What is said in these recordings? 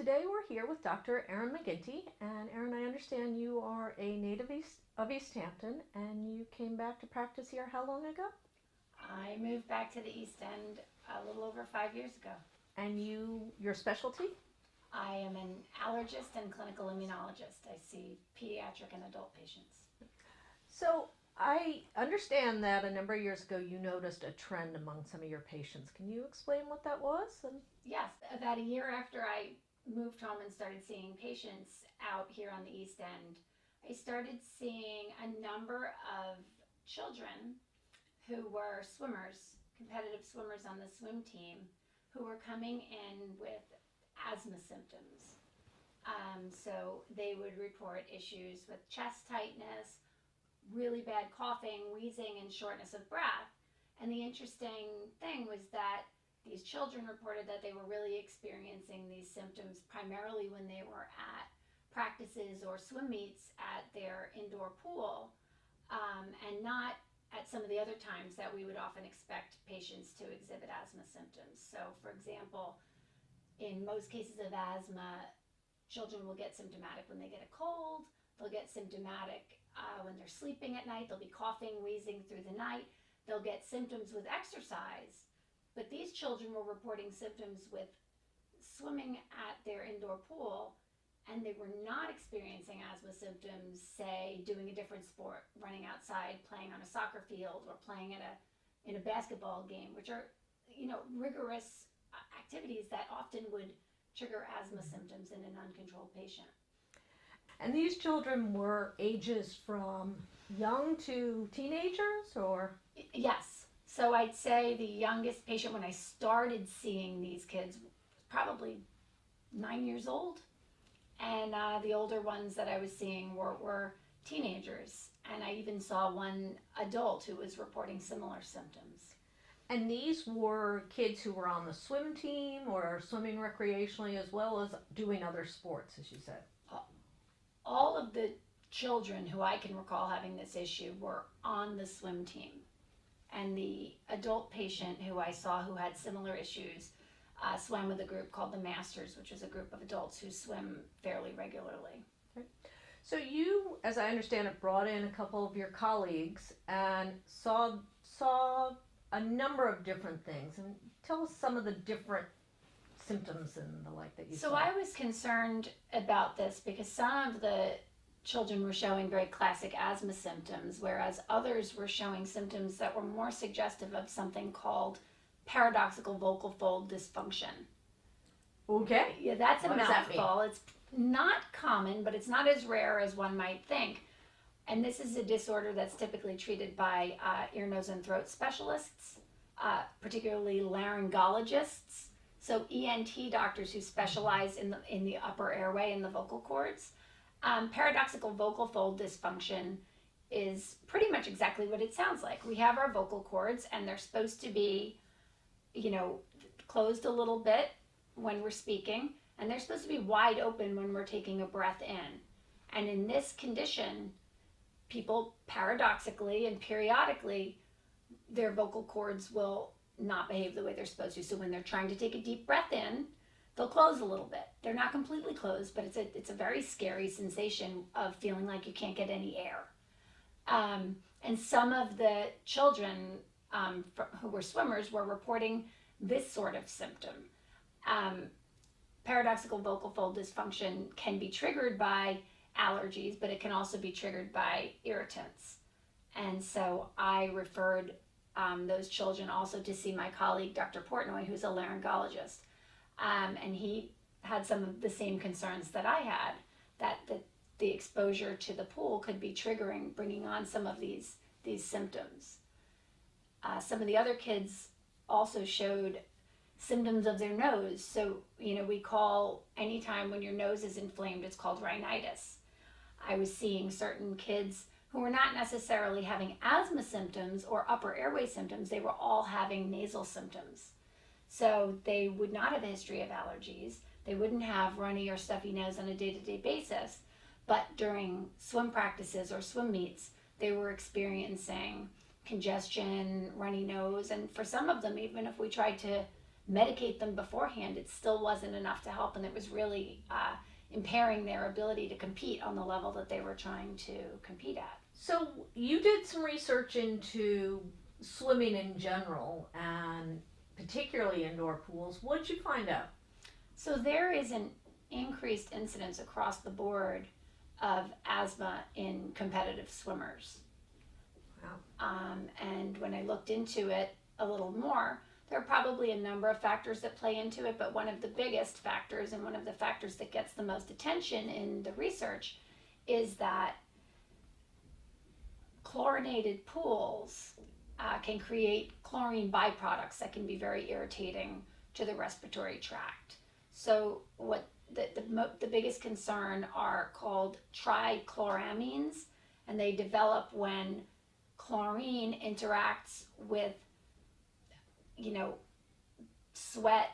today we're here with Dr. Erin Mcgintee, and Erin, I understand you are a native of East Hampton, and you came back to practice here how long ago? I moved back to the East End a little over 5 years ago. And your specialty? I am an allergist and clinical immunologist. I see pediatric and adult patients. So I understand that a number of years ago you noticed a trend among some of your patients. Can you explain what that was? Yes, about a year after I moved home and started seeing patients out here on the East End, I started seeing a number of children who were swimmers, competitive swimmers on the swim team, who were coming in with asthma symptoms. So they would report issues with chest tightness, really bad coughing, wheezing, and shortness of breath. And the interesting thing was that these children reported that they were really experiencing these symptoms primarily when they were at practices or swim meets at their indoor pool, and not at some of the other times that we would often expect patients to exhibit asthma symptoms. So, for example, in most cases of asthma, children will get symptomatic when they get a cold. They'll get symptomatic when they're sleeping at night. They'll be coughing, wheezing through the night. They'll get symptoms with exercise. But these children were reporting symptoms with swimming at their indoor pool, and they were not experiencing asthma symptoms, say, doing a different sport, running outside, playing on a soccer field, or playing in a basketball game, which are, rigorous activities that often would trigger asthma symptoms in an uncontrolled patient. And these children were ages from young to teenagers, or? Yes. So I'd say the youngest patient when I started seeing these kids was probably 9 years old. And the older ones that I was seeing were teenagers. And I even saw one adult who was reporting similar symptoms. And these were kids who were on the swim team or swimming recreationally as well as doing other sports, as you said. All of the children who I can recall having this issue were on the swim team. And the adult patient who I saw who had similar issues swam with a group called the Masters, which is a group of adults who swim fairly regularly. Okay. So you, as I understand it, brought in a couple of your colleagues and saw a number of different things. And tell us some of the different symptoms and the like that you saw. So I was concerned about this because some of the children were showing very classic asthma symptoms, whereas others were showing symptoms that were more suggestive of something called paradoxical vocal fold dysfunction. Okay. Yeah, that's a What does that mouthful. It's not common, but it's not as rare as one might think. And this is a disorder that's typically treated by ear, nose, and throat specialists, particularly laryngologists. So ENT doctors who specialize in the upper airway and the vocal cords. Paradoxical vocal fold dysfunction is pretty much exactly what it sounds like. We have our vocal cords, and they're supposed to be, closed a little bit when we're speaking, and they're supposed to be wide open when we're taking a breath in. And in this condition, people paradoxically and periodically, their vocal cords will not behave the way they're supposed to. So when they're trying to take a deep breath in, they'll close a little bit. They're not completely closed, but it's a very scary sensation of feeling like you can't get any air. And some of the children who were swimmers were reporting this sort of symptom. Paradoxical vocal fold dysfunction can be triggered by allergies, but it can also be triggered by irritants. And so I referred those children also to see my colleague, Dr. Portnoy, who's a laryngologist. And he had some of the same concerns that I had, that the exposure to the pool could be triggering, bringing on some of these symptoms. Some of the other kids also showed symptoms of their nose. So, we call anytime when your nose is inflamed, it's called rhinitis. I was seeing certain kids who were not necessarily having asthma symptoms or upper airway symptoms. They were all having nasal symptoms. So they would not have a history of allergies. They wouldn't have runny or stuffy nose on a day-to-day basis. But during swim practices or swim meets, they were experiencing congestion, runny nose, and for some of them, even if we tried to medicate them beforehand, it still wasn't enough to help, and it was really impairing their ability to compete on the level that they were trying to compete at. So you did some research into swimming in general and particularly indoor pools. What did you find out? So there is an increased incidence across the board of asthma in competitive swimmers. Wow. And when I looked into it a little more, there are probably a number of factors that play into it, but one of the biggest factors, and one of the factors that gets the most attention in the research, is that chlorinated pools can create chlorine byproducts that can be very irritating to the respiratory tract. So what the biggest concern are called trichloramines, and they develop when chlorine interacts with, sweat,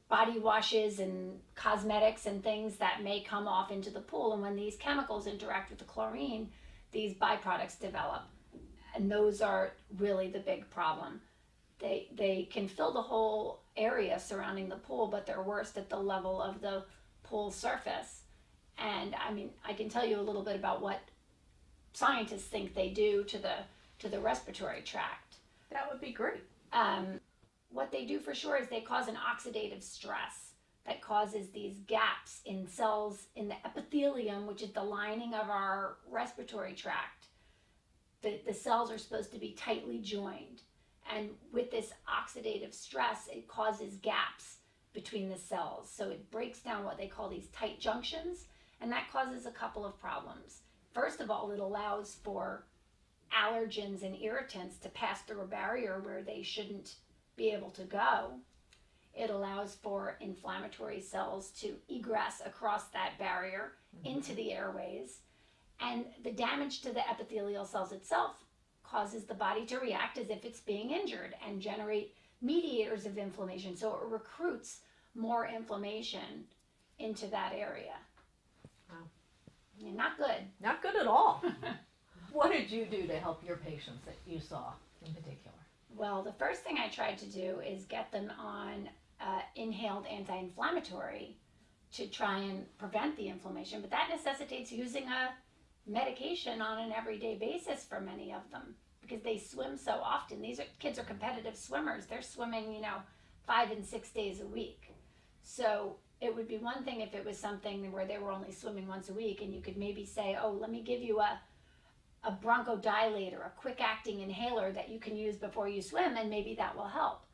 body washes and cosmetics and things that may come off into the pool. And when these chemicals interact with the chlorine, these byproducts develop. And those are really the big problem. They can fill the whole area surrounding the pool, but they're worst at the level of the pool surface. And I can tell you a little bit about what scientists think they do to the respiratory tract. That would be great. What they do for sure is they cause an oxidative stress that causes these gaps in cells in the epithelium, which is the lining of our respiratory tract. The cells are supposed to be tightly joined. And with this oxidative stress, it causes gaps between the cells. So it breaks down what they call these tight junctions, and that causes a couple of problems. First of all, it allows for allergens and irritants to pass through a barrier where they shouldn't be able to go. It allows for inflammatory cells to egress across that barrier into the airways. And the damage to the epithelial cells itself causes the body to react as if it's being injured and generate mediators of inflammation. So it recruits more inflammation into that area. Wow. Not good. Not good at all. What did you do to help your patients that you saw in particular? Well, the first thing I tried to do is get them on inhaled anti-inflammatory to try and prevent the inflammation, but that necessitates using a medication on an everyday basis for many of them because they swim so often. Kids are competitive swimmers. They're swimming, 5 and 6 days a week. So it would be one thing if it was something where they were only swimming once a week and you could maybe say, oh, let me give you a bronchodilator, a quick-acting inhaler that you can use before you swim, and maybe that will help.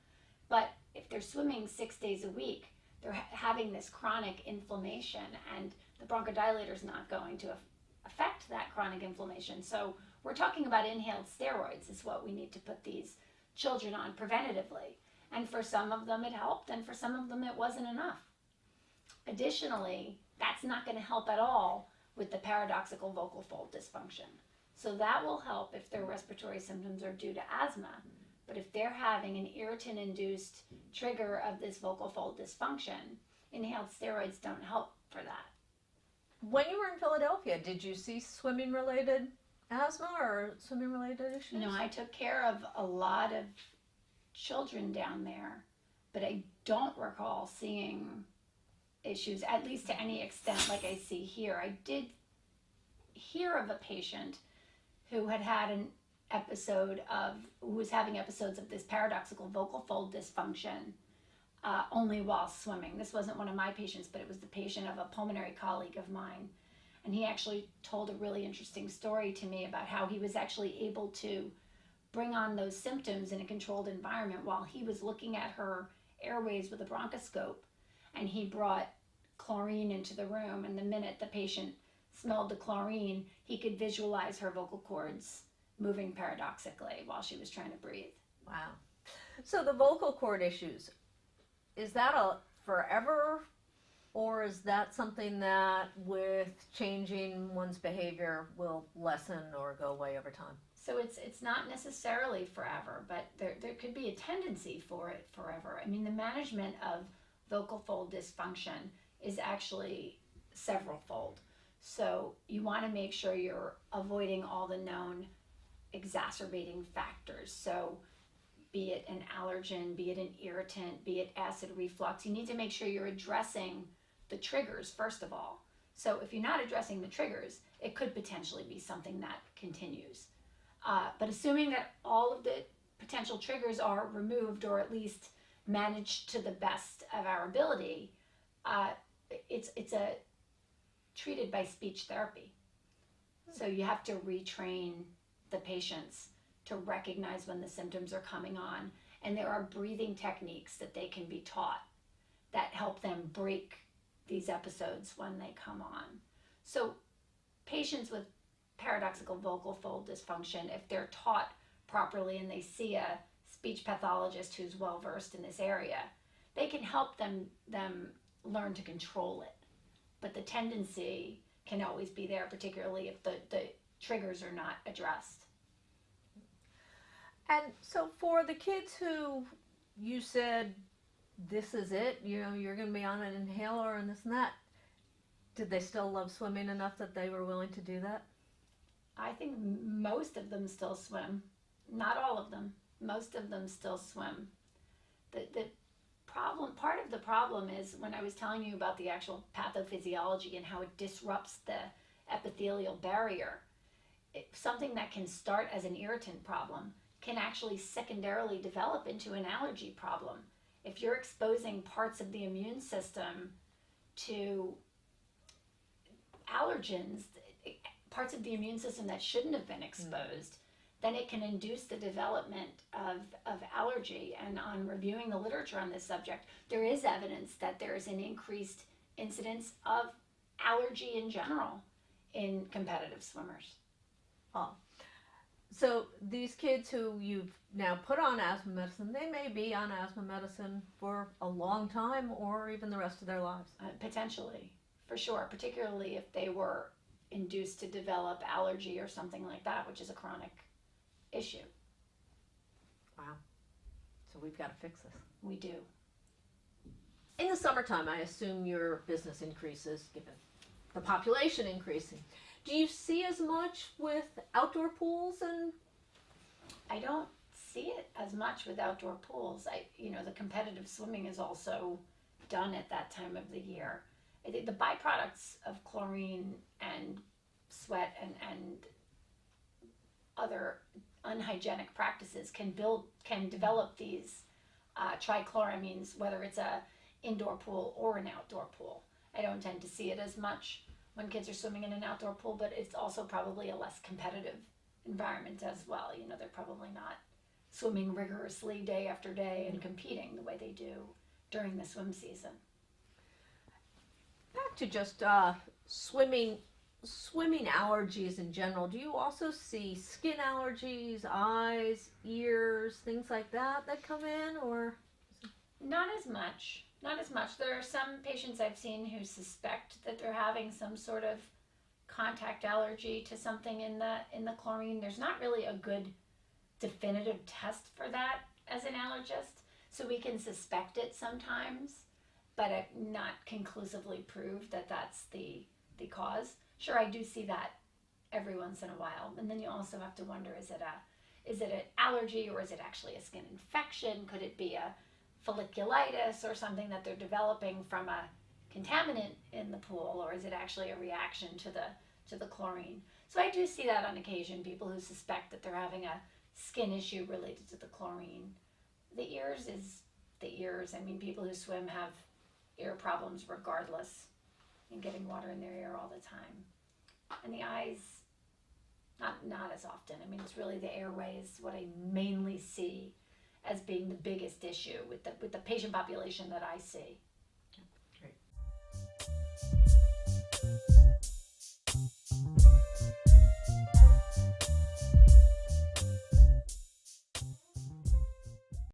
But if they're swimming 6 days a week, they're having this chronic inflammation, and the bronchodilator is not going to affect that chronic inflammation. So we're talking about inhaled steroids is what we need to put these children on preventatively. And for some of them it helped, and for some of them it wasn't enough. Additionally, that's not going to help at all with the paradoxical vocal fold dysfunction. So that will help if their respiratory symptoms are due to asthma. But if they're having an irritant-induced trigger of this vocal fold dysfunction, inhaled steroids don't help for that. When you were in Philadelphia, did you see swimming-related asthma or swimming-related issues? I took care of a lot of children down there, but I don't recall seeing issues, at least to any extent like I see here. I did hear of a patient who had an episode who was having episodes of this paradoxical vocal fold dysfunction only while swimming. This wasn't one of my patients, but it was the patient of a pulmonary colleague of mine. And he actually told a really interesting story to me about how he was actually able to bring on those symptoms in a controlled environment while he was looking at her airways with a bronchoscope. And he brought chlorine into the room, and the minute the patient smelled the chlorine, he could visualize her vocal cords moving paradoxically while she was trying to breathe. Wow. So the vocal cord issues, is that a forever, or is that something that with changing one's behavior will lessen or go away over time? So it's not necessarily forever, but there could be a tendency for it forever. I mean, the management of vocal fold dysfunction is actually several-fold. So you want to make sure you're avoiding all the known exacerbating factors. So be it an allergen, be it an irritant, be it acid reflux. You need to make sure you're addressing the triggers first of all. So if you're not addressing the triggers, it could potentially be something that continues. But assuming that all of the potential triggers are removed or at least managed to the best of our ability, it's a treated by speech therapy. So you have to retrain the patients to recognize when the symptoms are coming on. And there are breathing techniques that they can be taught that help them break these episodes when they come on. So patients with paradoxical vocal fold dysfunction, if they're taught properly and they see a speech pathologist who's well versed in this area, they can help them learn to control it. But the tendency can always be there, particularly if the triggers are not addressed. And so for the kids who you said, this is it, you know, you're going to be on an inhaler and this and that, did they still love swimming enough that they were willing to do that? I think most of them still swim. Not all of them. Most of them still swim. The problem, part of the problem is when I was telling you about the actual pathophysiology and how it disrupts the epithelial barrier, something that can start as an irritant problem can actually secondarily develop into an allergy problem. If you're exposing parts of the immune system to allergens, parts of the immune system that shouldn't have been exposed, then it can induce the development of allergy. And on reviewing the literature on this subject, there is evidence that there is an increased incidence of allergy in general in competitive swimmers. Oh. So these kids who you've now put on asthma medicine, they may be on asthma medicine for a long time or even the rest of their lives. Potentially, for sure, particularly if they were induced to develop allergy or something like that, which is a chronic issue. Wow. So we've got to fix this. We do. In the summertime, I assume your business increases given the population increasing. Do you see as much with outdoor pools? And I don't see it as much with outdoor pools. The competitive swimming is also done at that time of the year. I think the byproducts of chlorine and sweat and other unhygienic practices can develop these trichloramines, whether it's a indoor pool or an outdoor pool. I don't tend to see it as much when kids are swimming in an outdoor pool, but it's also probably a less competitive environment as well. They're probably not swimming rigorously day after day and competing the way they do during the swim season. Back to just swimming allergies in general. Do you also see skin allergies, eyes, ears, things like that come in, or? Not as much. There are some patients I've seen who suspect that they're having some sort of contact allergy to something in the chlorine. There's not really a good definitive test for that as an allergist, so we can suspect it sometimes, but not conclusively prove that that's the cause. Sure, I do see that every once in a while, and then you also have to wonder, is it an allergy or is it actually a skin infection? Could it be a folliculitis or something that they're developing from a contaminant in the pool, or is it actually a reaction to the chlorine? So I do see that on occasion, people who suspect that they're having a skin issue related to the chlorine. The ears is the ears. I mean, people who swim have ear problems regardless, and getting water in their ear all the time. And the eyes, not as often. I mean, it's really the airways what I mainly see as being the biggest issue with the patient population that I see.